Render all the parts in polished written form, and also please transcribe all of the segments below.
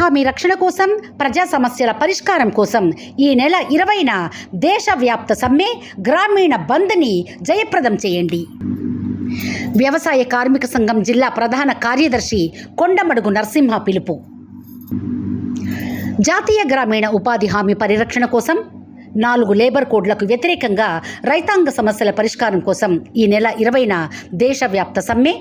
హామీ రక్షణ కోసం, ప్రజా సమస్యల పరిష్కారం కోసం ఈ నెల 20న దేశవ్యాప్త సమ్మె గ్రామీణ బంద్ని జయప్రదం చేయండి. వ్యవసాయ కార్మిక సంఘం జిల్లా ప్రధాన కార్యదర్శి కొండమడుగు నరసింహ పిలుపు. జాతీయ గ్రామీణ ఉపాధి హామీ పరిరక్షణ కోసం 4 లేబర్ కోడ్లకు వ్యతిరేకంగా రైతాంగ సమస్యల పరిష్కారం కోసం ఈ నెల 20న దేశవ్యాప్త సమ్మె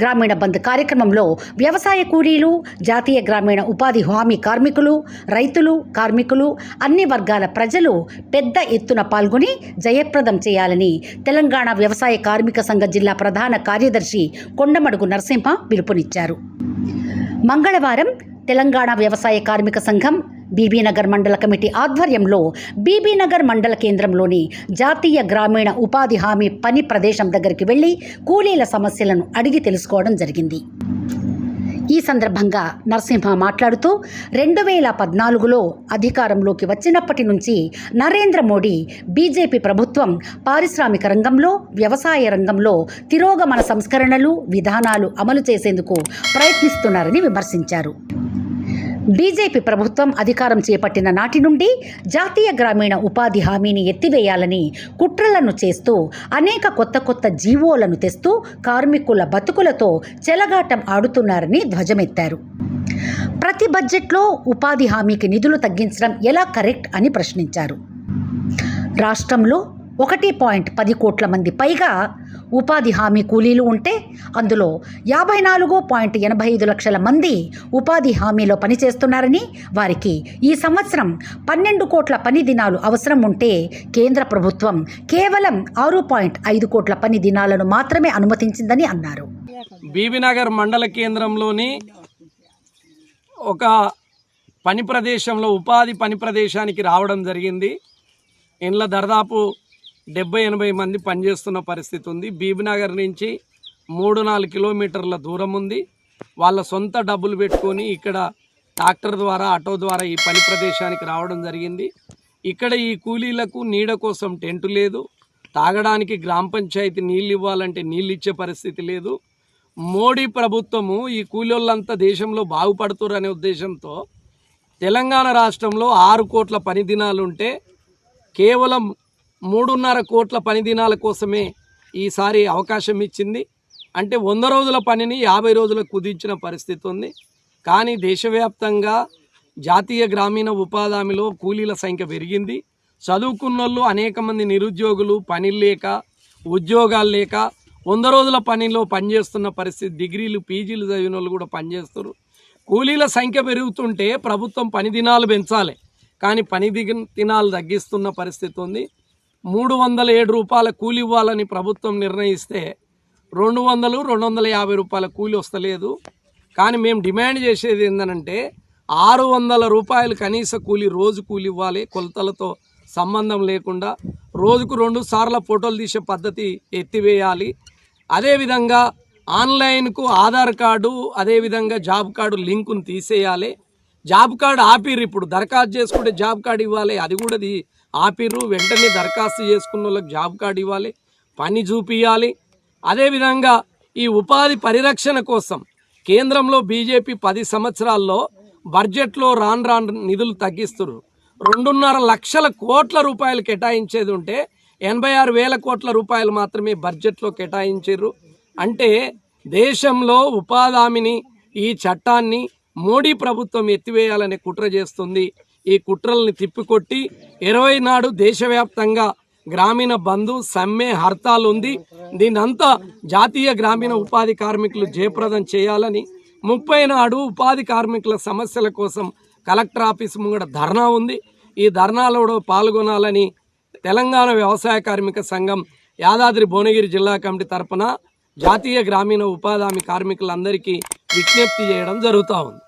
గ్రామీణ బంద్ కార్యక్రమంలో వ్యవసాయ కూలీలు, జాతీయ గ్రామీణ ఉపాధి హామీ కార్మికులు, రైతులు, కార్మికులు, అన్ని వర్గాల ప్రజలు పెద్ద ఎత్తున పాల్గొని జయప్రదం చేయాలని తెలంగాణ వ్యవసాయ కార్మిక సంఘ జిల్లా ప్రధాన కార్యదర్శి కొండమడుగు నరసింహ పిలుపునిచ్చారు. మంగళవారం తెలంగాణ వ్యవసాయ కార్మిక సంఘం బీబీనగర్ మండల కమిటీ ఆధ్వర్యంలో బీబీనగర్ మండల కేంద్రంలోని జాతీయ గ్రామీణ ఉపాధి హామీ పని ప్రదేశం దగ్గరికి వెళ్లి కూలీల సమస్యలను అడిగి తెలుసుకోవడం జరిగింది. ఈ సందర్భంగా నరసింహ మాట్లాడుతూ 2014లో అధికారంలోకి వచ్చినప్పటి నుంచి నరేంద్ర మోడీ బీజేపీ ప్రభుత్వం పారిశ్రామిక రంగంలో, వ్యవసాయ రంగంలో తిరోగమన సంస్కరణలు, విధానాలు అమలు చేసేందుకు ప్రయత్నిస్తున్నారని విమర్శించారు. బీజేపీ ప్రభుత్వం అధికారం చేపట్టిన నాటి నుండి జాతీయ గ్రామీణ ఉపాధి హామీని ఎత్తివేయాలని కుట్రలను చేస్తూ అనేక కొత్త జీవోలను తెస్తూ కార్మికుల బతుకులతో చెలగాటం ఆడుతున్నారని ధ్వజమెత్తారు. ప్రతి బడ్జెట్లో ఉపాధి హామీకి నిధులు తగ్గించడం ఎలా కరెక్ట్ అని ప్రశ్నించారు. రాష్ట్రంలో 1.10 కోట్ల మంది పైగా ఉపాధి హామీ కూలీలు ఉంటే అందులో 54.85 లక్షల మంది ఉపాధి హామీలో పనిచేస్తున్నారని, వారికి ఈ సంవత్సరం 12 కోట్ల పని దినాలు అవసరం ఉంటే కేంద్ర ప్రభుత్వం కేవలం 6.5 కోట్ల పని దినాలను మాత్రమే అనుమతించిందని అన్నారు. బీబీనగర్ మండల కేంద్రంలోని ఒక పని ప్రదేశంలో ఉపాధి పని ప్రదేశానికి రావడం జరిగింది. ఇంట్లో దాదాపు 70-80 మంది పనిచేస్తున్న పరిస్థితి ఉంది. బీబీనగర్ నుంచి 3-4 కిలోమీటర్ల దూరం ఉంది. వాళ్ళ సొంత డబ్బులు పెట్టుకొని ఇక్కడ ట్రాక్టర్ ద్వారా, ఆటో ద్వారా ఈ పని ప్రదేశానికి రావడం జరిగింది. ఇక్కడ ఈ కూలీలకు నీడ కోసం టెంటు లేదు, తాగడానికి గ్రామ పంచాయతీ నీళ్ళు ఇవ్వాలంటే నీళ్ళు ఇచ్చే పరిస్థితి లేదు. మోడీ ప్రభుత్వము ఈ కూలీలంతా దేశంలో బాగుపడుతురు అనే ఉద్దేశంతో తెలంగాణ రాష్ట్రంలో 6 కోట్ల పని దినాలుంటే కేవలం 3.5 కోట్ల పని దినాల కోసమే ఈసారి అవకాశం ఇచ్చింది. అంటే 100 రోజుల పనిని 50 రోజులకు కుదించిన పరిస్థితి ఉంది. కానీ దేశవ్యాప్తంగా జాతీయ గ్రామీణ ఉపాధి హామీలో కూలీల సంఖ్య పెరిగింది. చదువుకున్నోళ్ళు అనేక మంది నిరుద్యోగులు, పని లేక, ఉద్యోగాలు లేక 100 రోజుల పనిలో పనిచేస్తున్న పరిస్థితి. డిగ్రీలు, పీజీలు చదివిన వాళ్ళు కూడా పనిచేస్తారు. కూలీల సంఖ్య పెరుగుతుంటే ప్రభుత్వం పని దినాలు పెంచాలి, కానీ పని దినాలు తగ్గిస్తున్న పరిస్థితి ఉంది. 307 రూపాయల కూలి ఇవ్వాలని ప్రభుత్వం నిర్ణయిస్తే 200-250 రూపాయల కూలి వస్తలేదు. కానీ మేము డిమాండ్ చేసేది ఏంటంటే 600 రూపాయలు కనీస కూలి, రోజు కూలి ఇవ్వాలి, కొలతలతో సంబంధం లేకుండా. రోజుకు 2 సార్లు ఫోటోలు తీసే పద్ధతి ఎత్తివేయాలి. అదేవిధంగా ఆన్లైన్కు ఆధార్ కార్డు, అదేవిధంగా జాబ్ కార్డు లింకును తీసేయాలి. జాబ్ కార్డు ఆపిర్రు, ఇప్పుడు దరఖాస్తు చేసుకుంటే జాబ్ కార్డు ఇవ్వాలి, అది కూడా ఆపిర్రు. వెంటనే దరఖాస్తు చేసుకున్న వాళ్ళకి జాబ్ కార్డు ఇవ్వాలి, పని చూపియాలి. అదేవిధంగా ఈ ఉపాధి పరిరక్షణ కోసం కేంద్రంలో బీజేపీ 10 సంవత్సరాల్లో బడ్జెట్లో రాను నిధులు తగ్గిస్తున్నారు. 2.5 లక్షల కోట్ల రూపాయలు కేటాయించేది ఉంటే 86,000 కోట్ల రూపాయలు మాత్రమే బడ్జెట్లో కేటాయించారు. అంటే దేశంలో ఉపాధి హామీని, ఈ చట్టాన్ని మోడీ ప్రభుత్వం ఎత్తివేయాలనే కుట్ర చేస్తుంది. ఈ కుట్రల్ని తిప్పికొట్టి 20 నాడు దేశవ్యాప్తంగా గ్రామీణ బంధు, సమ్మె, హర్తాల్ ఉంది. దీనంతా జాతీయ గ్రామీణ ఉపాధి కార్మికులు జయప్రదం చేయాలని, 30 నాడు ఉపాధి కార్మికుల సమస్యల కోసం కలెక్టర్ ఆఫీస్ ముంగడ ధర్నా ఉంది. ఈ ధర్నాలో పాల్గొనాలని తెలంగాణ వ్యవసాయ కార్మిక సంఘం యాదాద్రి భువనగిరి జిల్లా కమిటీ తరపున జాతీయ గ్రామీణ ఉపాధి హామీ కార్మికులందరికీ విజ్ఞప్తి చేయడం జరుగుతూ ఉంది.